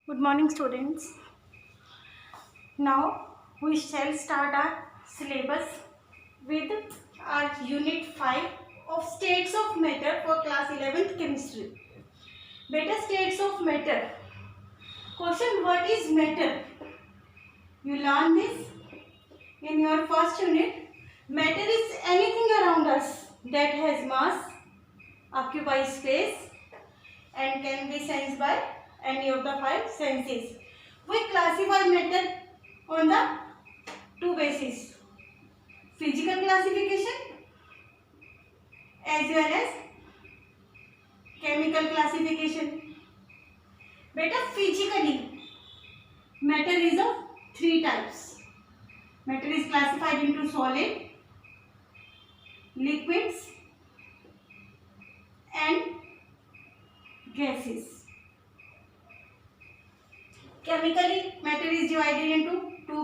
Good morning, students. Now we shall start our syllabus with our unit 5 of states of matter for class 11th chemistry. Beta, states of matter. Question: what is matter? You learn this in your first unit. Matter is anything around us that has mass, occupies space, and can be sensed by any of the five senses. We classify matter on the two bases: physical classification as well as chemical classification. Beta, physically matter is of three types. Matter is classified into solid, liquids and gases. Chemically, matter is divided into two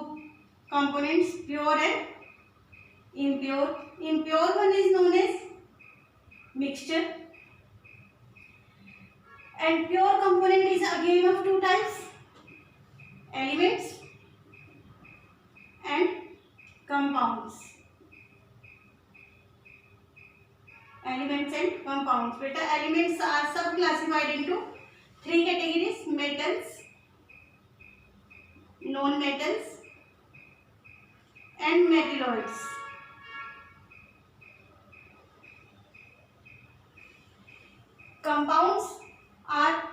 components: pure and impure. Impure one is known as mixture, and pure component is again of two types: elements and compounds. Elements and compounds. Beta, elements are sub-classified into three categories: metals, non-metals and metalloids. Compounds are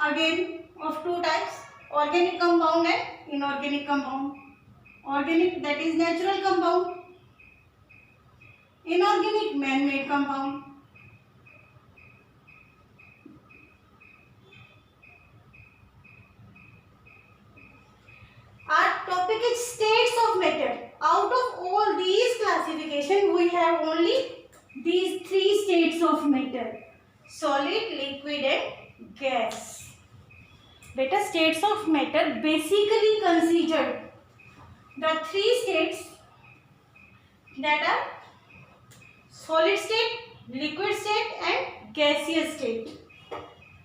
again of two types: organic compound and inorganic compound. Organic, that is natural compound. Inorganic, man-made compound. Our topic is states of matter. Out of all these classification, we have only these three states of matter: solid, liquid and gas. Beta, states of matter basically considered the three states, that are solid state, liquid state and gaseous state.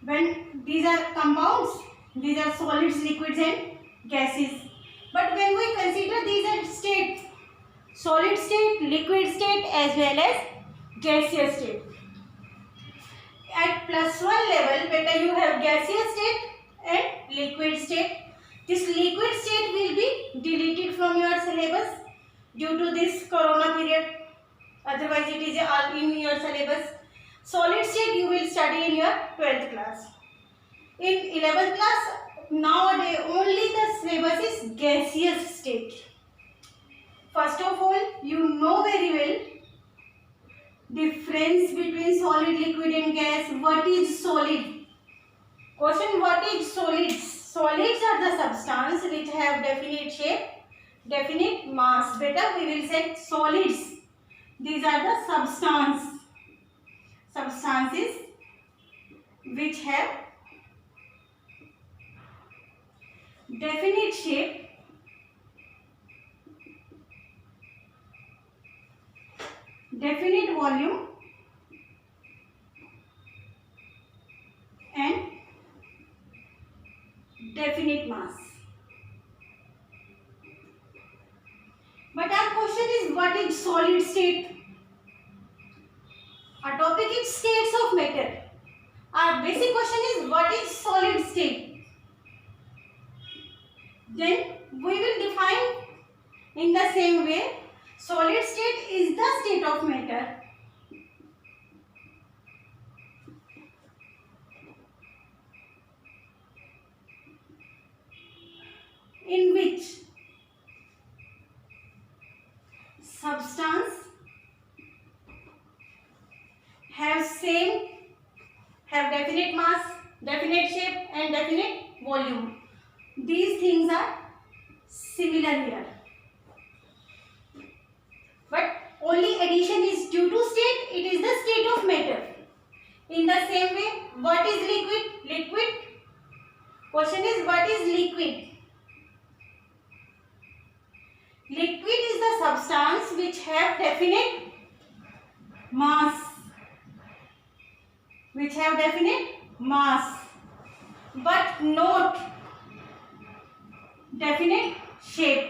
When these are compounds, these are solids, liquids and gases. But when we consider these are states: solid state, liquid state as well as gaseous state. At +1 level, beta, you have gaseous state and liquid state. This liquid state will be deleted from your syllabus due to this corona period. Otherwise, it is all in your syllabus. Solid state you will study in your 12th class. In 11th class, nowadays only the syllabus is gaseous state. First of all, you know very well difference between solid, liquid and gas. What is solid? Question: what is solids? Solids are the substance which have definite shape, definite mass. Beta, we will say solids. These are the substances which have definite shape, definite volume and definite mass. But our question is, what is solid state? Our topic is states of matter. Our basic question is, what is solid state? Then we will define in the same way. Solid state is the state of matter in which substance have definite mass, definite shape and definite volume. These things are similar here, but only addition is due to state. It is the state of matter. In the same way, what is liquid? Liquid. Question is, what is liquid? Liquid is the substance which have definite mass, but not definite shape.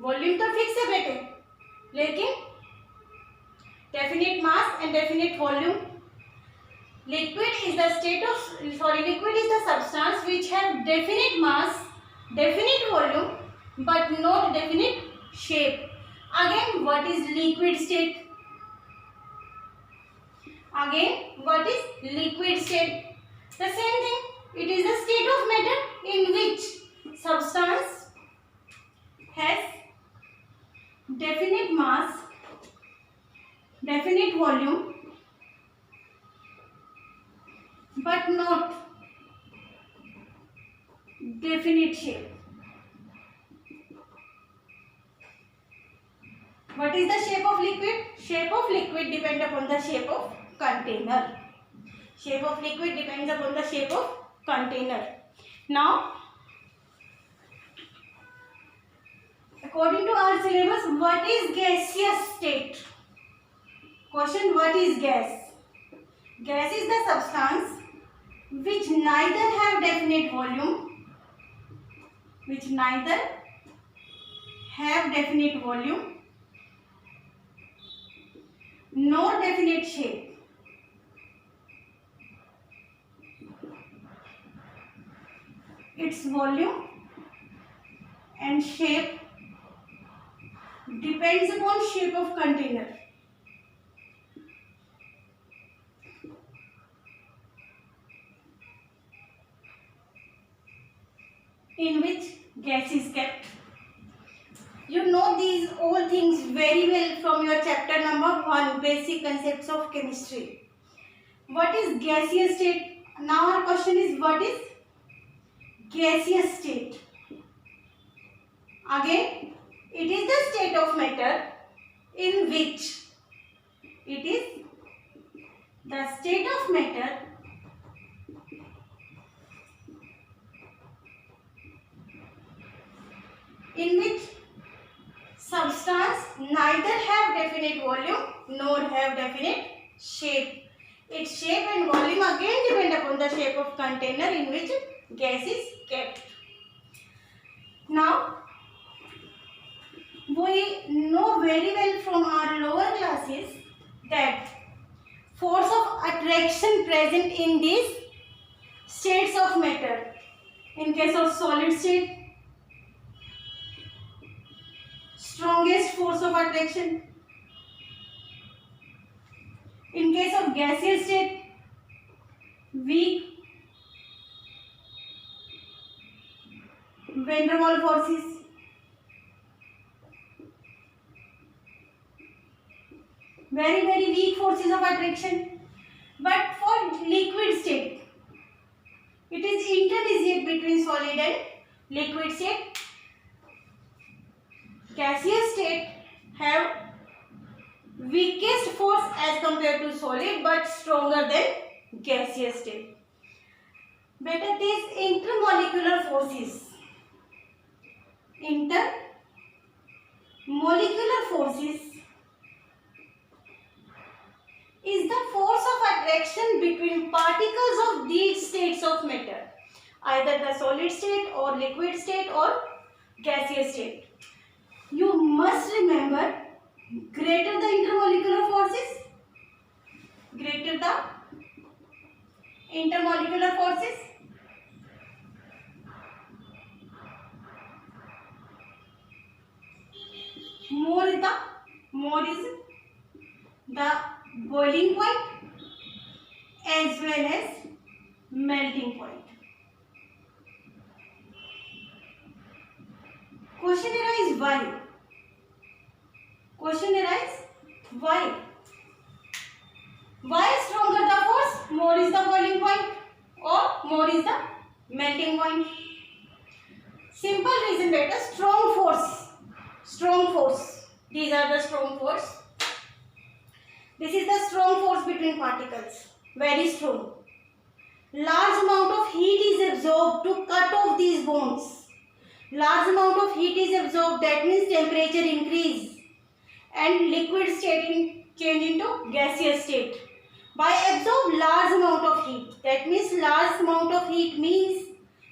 Volume तो fix है बेटे, लेकिन definite mass and definite volume. Liquid is the state of liquid is the substance which have definite mass, definite volume, but not definite shape. Again, what is liquid state? Again, what is liquid state? The same thing. It is the state of matter in which substance has definite mass, definite volume, but not definite shape. What is the shape of liquid? Shape of liquid depends upon the shape of container. Shape of liquid depends upon the shape of container. Now, according to our syllabus, what is gaseous state? Question: what is gas? Gas is the substance which neither have definite volume, nor definite shape. Its volume and shape depends upon shape of container. In which gas is kept. You know these all things very well from your chapter number 1, basic concepts of chemistry. What is gaseous state? Now our question is, what is gaseous state? Again, it is the state of matter in which substance neither have definite volume nor have definite shape. Its shape and volume again depend upon the shape of container in which gas is kept. Now, we know very well from our lower classes that force of attraction present in these states of matter. In case of solid state, strongest force of attraction. In case of gaseous state, weak van der Waals forces. Very weak forces of attraction. But for liquid state, it is intermediate between solid and liquid state. Gaseous state have weakest force as compared to solid but stronger than gaseous state. Better these intermolecular forces. Intermolecular forces is the force of attraction between particles of these states of matter, either the solid state or liquid state or gaseous state. You must remember, greater the intermolecular forces, more is the boiling point as well as melting point. Question arises why? Why stronger the force, more is the boiling point or more is the melting point? Simple reason better, strong force. These are the strong force. This is the strong force between particles, very strong. Large amount of heat is absorbed to cut off these bonds. Large amount of heat is absorbed, that means temperature increase and liquid state change into gaseous state. By absorb large amount of heat, that means large amount of heat means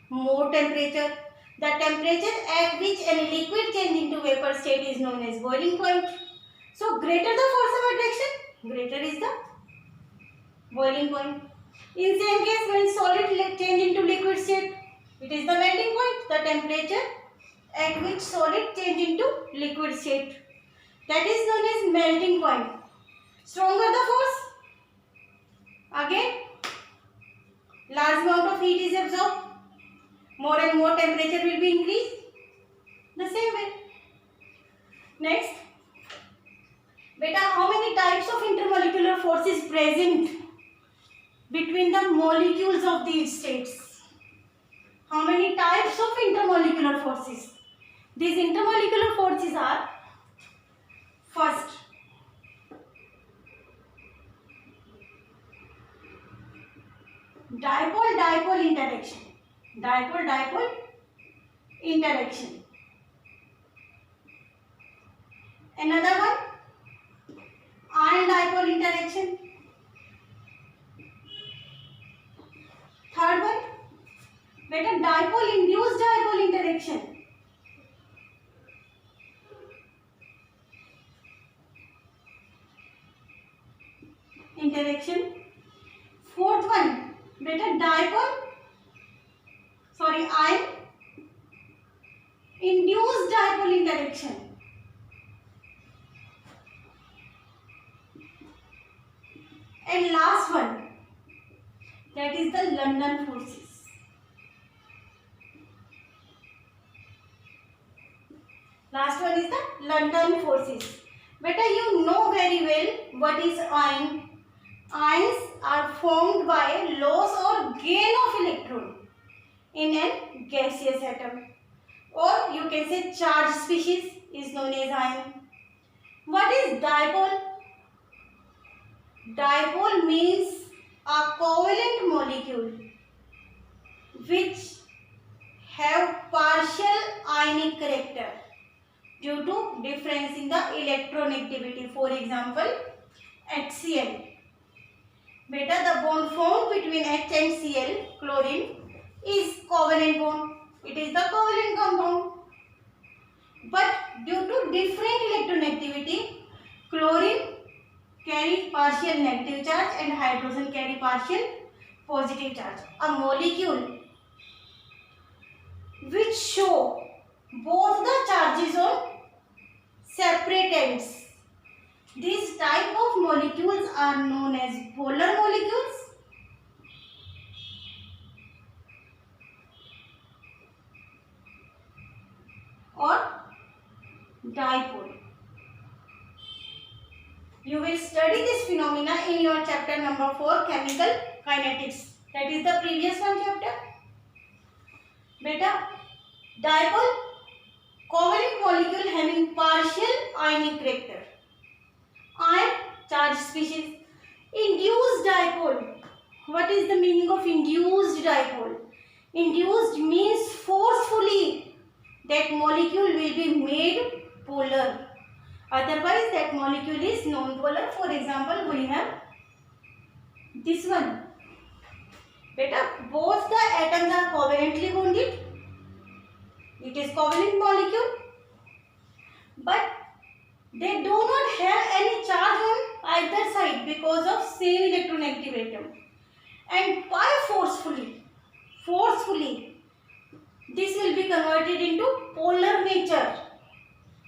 more temperature. The temperature at which any liquid change into vapor state is known as boiling point. So greater the force of attraction, greater is the boiling point. In same case, when solid change into liquid state, it is the melting point, the temperature at which solid change into liquid state. That is known as melting point. Stronger the force, again large amount of heat is absorbed, more and more temperature will be increased. The same way. Next, beta, how many types of intermolecular force is present between the molecules of these states? How many types of intermolecular forces? These intermolecular forces are, first, dipole-dipole interaction. Dipole-dipole interaction. Another one, ion-dipole interaction. Third one, beta, dipole-induced dipole interaction. Fourth one, beta, ion induced dipole interaction. And last one, that is the London forces. Last one is the London forces. Beta, you know very well what is ion. Ions are formed by loss or gain of electron in a gaseous atom, or you can say charged species is known as ion. What is dipole? Dipole means a covalent molecule which have partial ionic character due to difference in the electronegativity. For example, HCl. Beta, the bond formed between H and Cl, chlorine, is covalent bond. It is the covalent compound. But due to different electronegativity, chlorine carry partial negative charge and hydrogen carry partial positive charge. A molecule which show both the charges on separate ends. These type of molecules are known as polar molecules or dipole. You will study this phenomena in your chapter number 4, chemical kinetics. That is the previous one chapter. Beta, dipole, covalent molecule having partial ionic character. Ion, charged species. Induced dipole. What is the meaning of induced dipole? Induced means forcefully that molecule will be made polar. Otherwise, that molecule is non-polar. For example, we have this one. Beta, both the atoms are covalently bonded. It is covalent molecule. But they do not have any charge on either side because of same electronegative atom. And by forcefully, this will be converted into polar nature.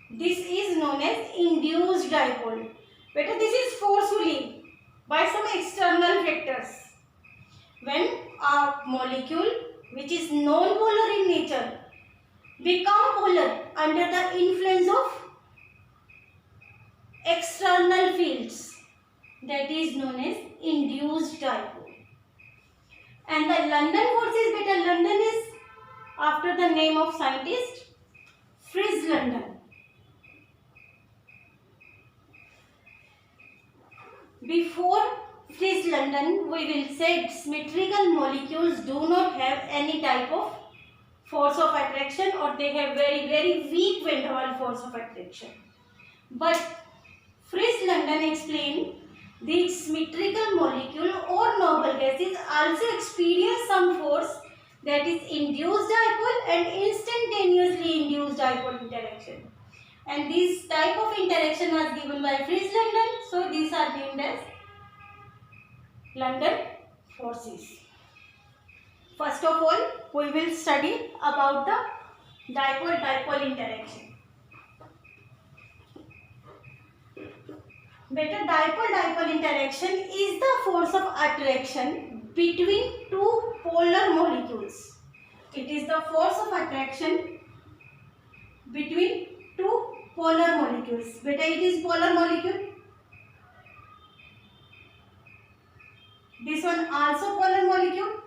This is known as induced dipole. Beta, this is forcefully by some external factors. When a molecule which is non-polar in nature become polar under the influence of external fields, that is known as induced dipole. And the London forces, beta, London is after the name of scientist Fritz London. Before Fritz London, we will say symmetrical molecules do not have any type of force of attraction, or they have very, very weak van der Waals force of attraction. But Fritz London explained these symmetrical molecule or noble gases also experience some force that is induced dipole and instantaneously induced dipole interaction. And this type of interaction was given by Fritz-London. So these are named as London forces. First of all, we will study about the dipole-dipole interaction. Beta, dipole-dipole interaction is the force of attraction between two polar molecules. It is the force of attraction between two polar molecules. Beta, it is polar molecule. This one also polar molecule.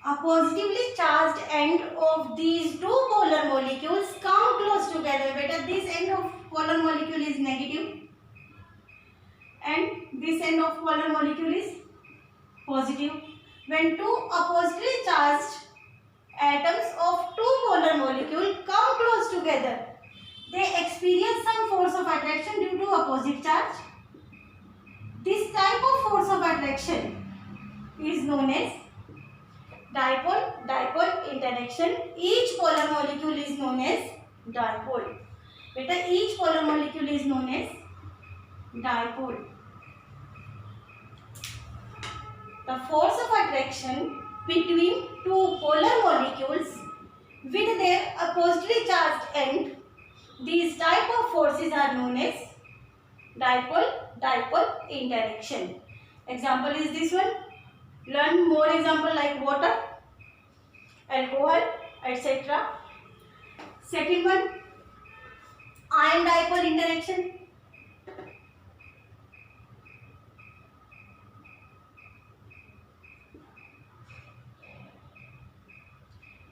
A positively charged end of these two polar molecules come close together. Beta, this end of polar molecule is negative and this end of polar molecule is positive. When two oppositely charged atoms of two polar molecules come close together, they experience some force of attraction due to opposite charge. This type of force of attraction is known as dipole-dipole interaction. Each polar molecule is known as dipole. Beta, each polar molecule is known as dipole. The force of attraction between two polar molecules with their oppositely charged end, these type of forces are known as dipole-dipole interaction. Example is this one. Learn more example like water, alcohol, etc. Second one, ion dipole interaction.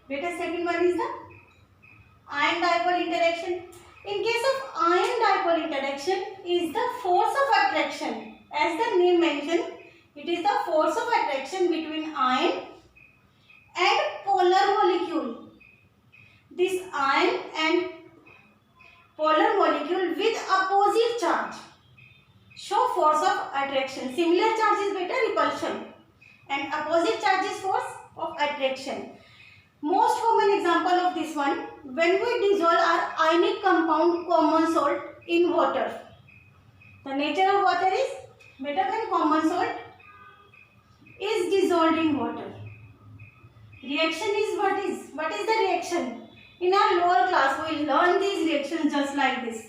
Beta, second one is the ion dipole interaction. In case of ion dipole interaction is the force of attraction. As the name mentioned, it is the force of attraction between ion and polar molecule. This ion and polar molecule with opposite charge show force of attraction. Similar charge is beta repulsion and opposite charge is force of attraction. Most common example of this one, when we dissolve our ionic compound common salt in water. The nature of water is beta, when common salt is dissolved in water. Reaction is what is? What is the reaction? In our lower class, we will learn these reactions just like this.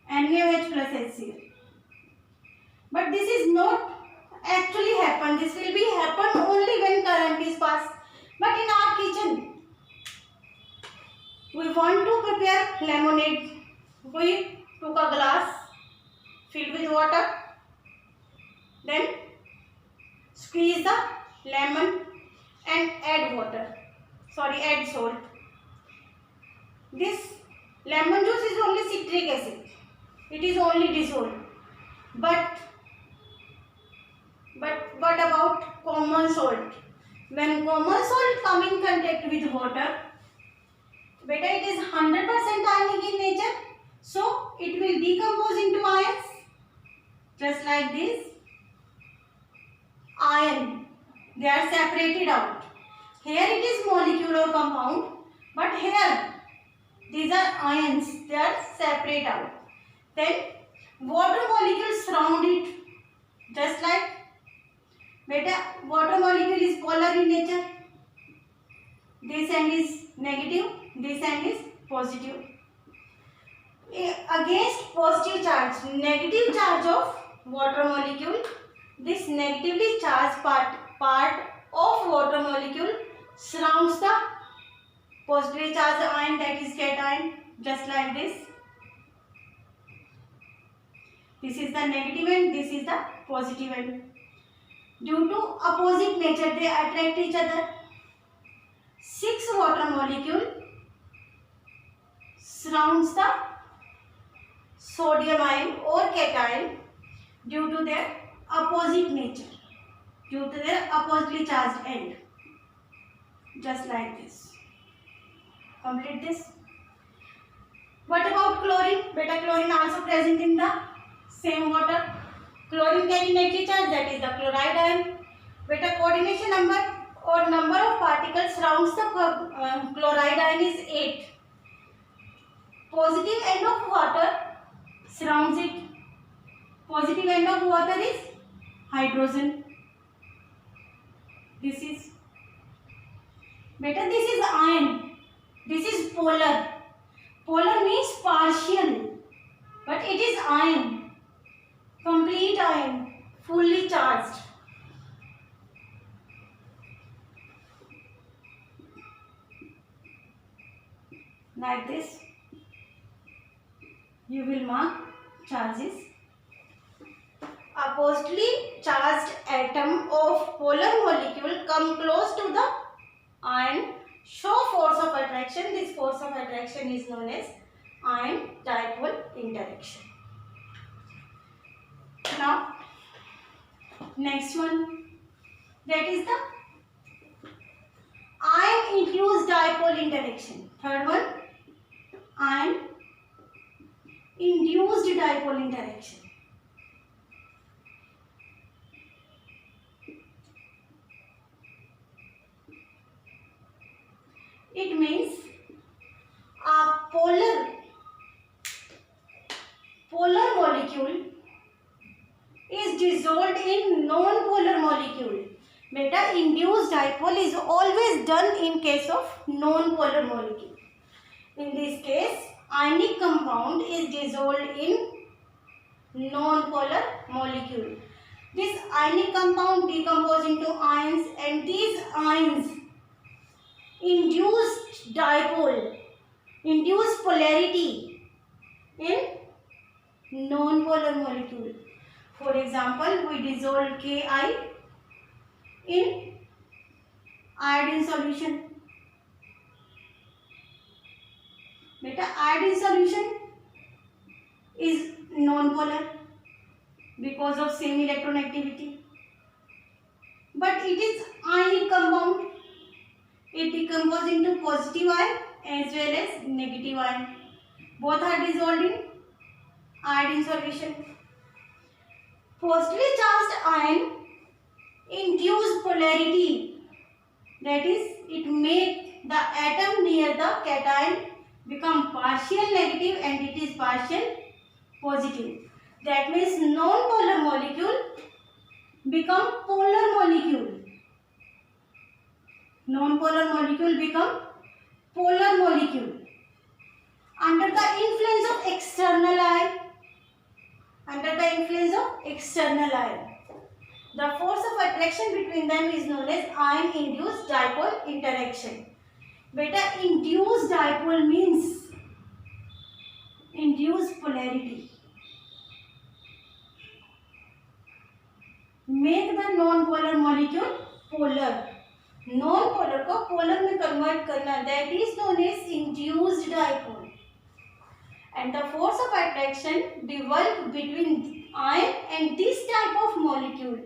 NaOH plus HCl. But this is not actually happen. This will be happen only when current is passed. But in our kitchen, we want to prepare lemonade. We took a glass filled with water. Then squeeze the lemon and add water. Add salt. This lemon juice is only citric acid. It is only dissolved. But what about common salt? When common salt come in contact with water, beta, it is 100% ionic in nature. So it will decompose into ions. Just like this. Ion, they are separated out. Here it is molecule or compound, but here these are ions, they are separate out. Then water molecules surround it, just like beta, water molecule is polar in nature. This end is negative, this end is positive. Against positive charge, negative charge of water molecule, this negatively charged part of water molecule surrounds the positively charged ion, that is cation, just like this. This is the negative end, this is the positive end. Due to opposite nature, they attract each other. 6 water molecule surrounds the sodium ion or cation due to their opposite nature, due to their oppositely charged end. Just like this. Complete this. What about chlorine? Beta, chlorine also present in the same water. chlorine carrying negative charge, that is the chloride ion. Beta coordination number or number of particles surrounds the chloride ion is 8. Positive end of water surrounds it. Positive end of water is hydrogen. This is beta. This is ion. This is polar. Polar means partial, but it is ion. Complete ion, fully charged. Like this, you will mark charges. A positively charged atom of polar molecule come close to the ion, show force of attraction. This force of attraction is known as ion dipole interaction. Now, next one, that is the ion induced dipole interaction. Third one, ion induced dipole interaction. It means a polar molecule is dissolved in non-polar molecule. Beta, induced dipole is always done in case of non-polar molecule. In this case, ionic compound is dissolved in non-polar molecule. This ionic compound decomposes into ions, and these ions induce dipole, induce polarity in non-polar molecule. For example, we dissolve Ki in iodine solution. Beta, iodine solution is non-polar because of same electronegation, but it is ionic compound. It decomposes into positive ion as well as negative ion. Both are dissolved in iodine solution. Positively charged ion induce polarity, that is, it makes the atom near the cation become partial negative and it is partial positive. That means non-polar molecule become polar molecule. Non-polar molecule become polar molecule under the influence of external ion. Under the influence of external ion, the force of attraction between them is known as ion induced dipole interaction. Beta, induced dipole means induced polarity. Make the non-polar molecule polar. Non-polar को polar में convert करना, that is known as induced dipole. And the force of attraction developed between ion and this type of molecule,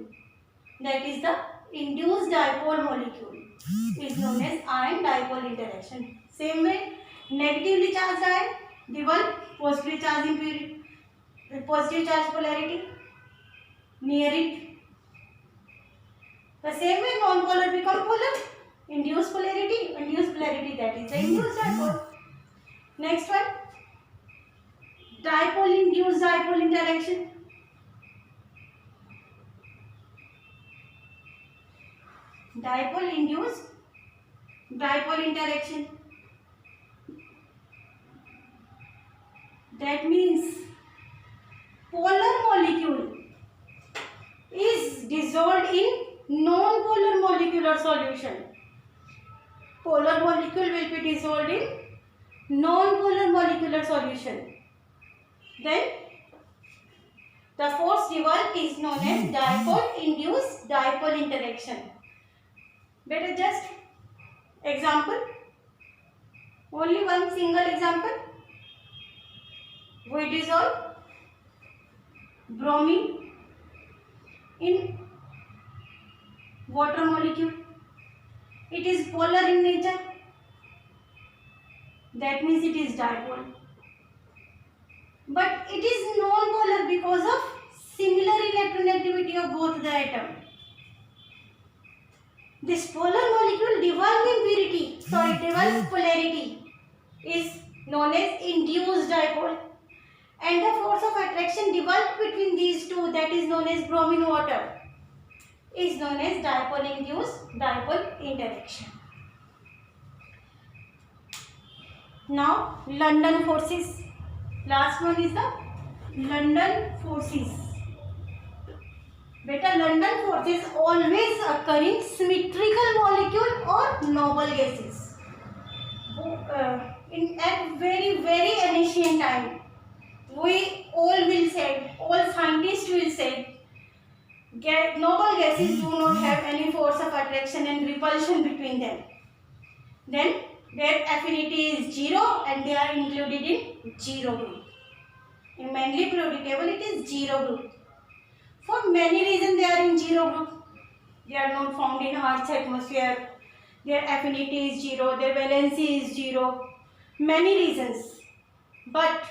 that is the induced dipole molecule, is known as ion dipole interaction. Same way, negatively charged ion develop positively charged impurity, positive charge polarity near it. The same way, non-polar become polar, induced polarity, that is the induced dipole. Next one, dipole induced dipole interaction. Dipole induced dipole interaction. That means polar molecule is dissolved in non-polar molecular solution. Polar molecule will be dissolved in non-polar molecular solution. Then the force developed is known as dipole induced dipole interaction. Better just example, only one single example. We dissolve bromine in water molecule. It is polar in nature, that means it is dipole. But it is non-polar because of similar electronegativity of both the atom. This polar molecule develops polarity is known as induced dipole, and the force of attraction developed between these two, that is known as bromine water, is known as dipole-induced dipole interaction. Now London forces. Last one is the London forces. Beta, London forces always occur in symmetrical molecule or noble gases. At very ancient time, all scientists will say, noble gases do not have any force of attraction and repulsion between them. Then their affinity is 0 and they are included in 0 group. In mainly periodic table it is 0 group. For many reasons they are in 0 group. They are not found in Earth's atmosphere. Their affinity is 0. Their valency is 0. Many reasons. But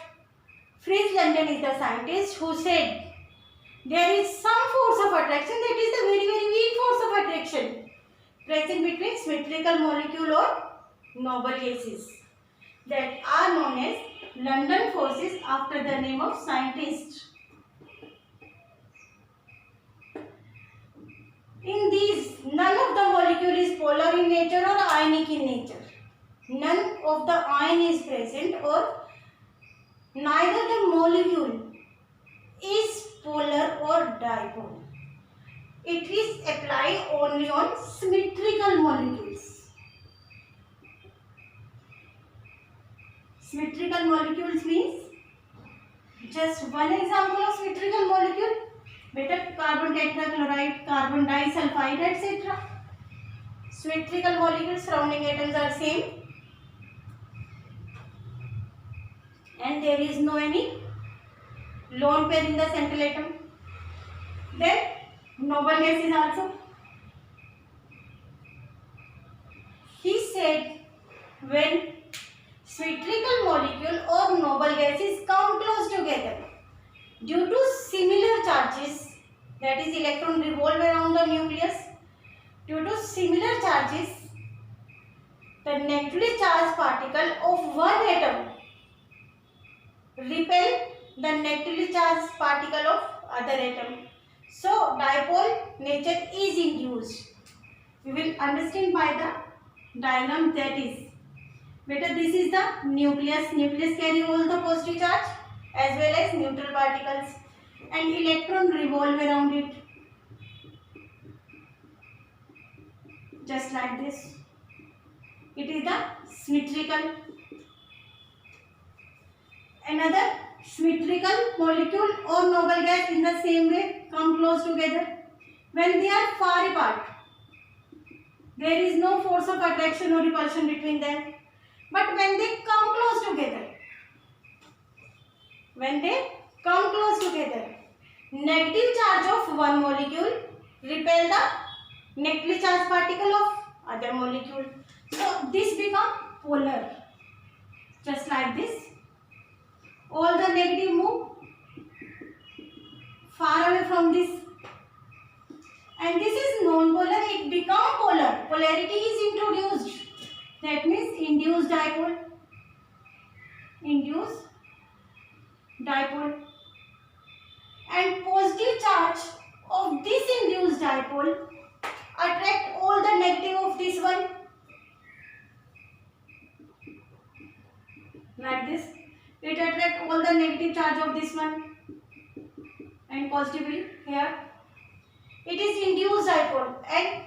Fritz London is the scientist who said there is some force of attraction, that is the very weak force of attraction present between symmetrical molecule or noble gases, that are known as London forces after the name of scientist. In these, none of the molecule is polar in nature or ionic in nature. None of the ion is present, or neither the molecule is polar or dipole. It is applied only on symmetrical molecules. Symmetrical molecules means, just one example of symmetrical molecule, beta carbon tetrachloride, carbon disulfide, etc. Symmetrical molecules, surrounding atoms are same, and there is no any lone pair in the central atom. Then noble gases also. He said when symmetrical molecule or noble gases come close together, due to similar charges, that is electron revolve around the nucleus, due to similar charges, the negatively charged particle of one atom repel the negatively charged particle of other atom. So dipole nature is induced. We will understand by the diagram, that is, beta, this is the nucleus. Nucleus carry all the positive charge as well as neutral particles, and electron revolve around it, just like this. It is the symmetrical. Another symmetrical molecule or noble gas in the same way come close together. When they are far apart, there is no force of attraction or repulsion between them. But when they come close together, negative charge of one molecule repel the negatively charged particle of other molecule. So this become polar, just like this. All the negative move far away from this, and this is non-polar, it become polar. Polarity is introduced, that means induced dipole. And positive charge of this induced dipole attract all the negative of this one, like this. It attract all the negative charge of this one and positively here. It is induced dipole, and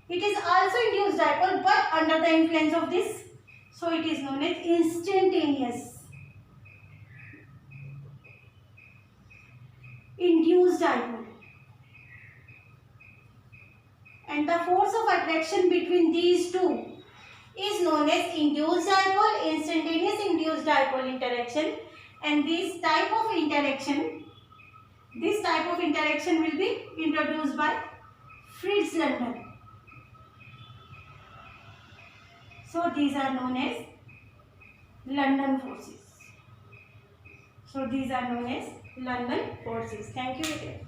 it is also induced dipole but under the influence of this, so it is known as instantaneous induced dipole. And the force of attraction between these two is known as induced dipole, instantaneous induced dipole interaction. And this type of interaction will be introduced by Fritz London. So these are known as London forces. London forces. Thank you.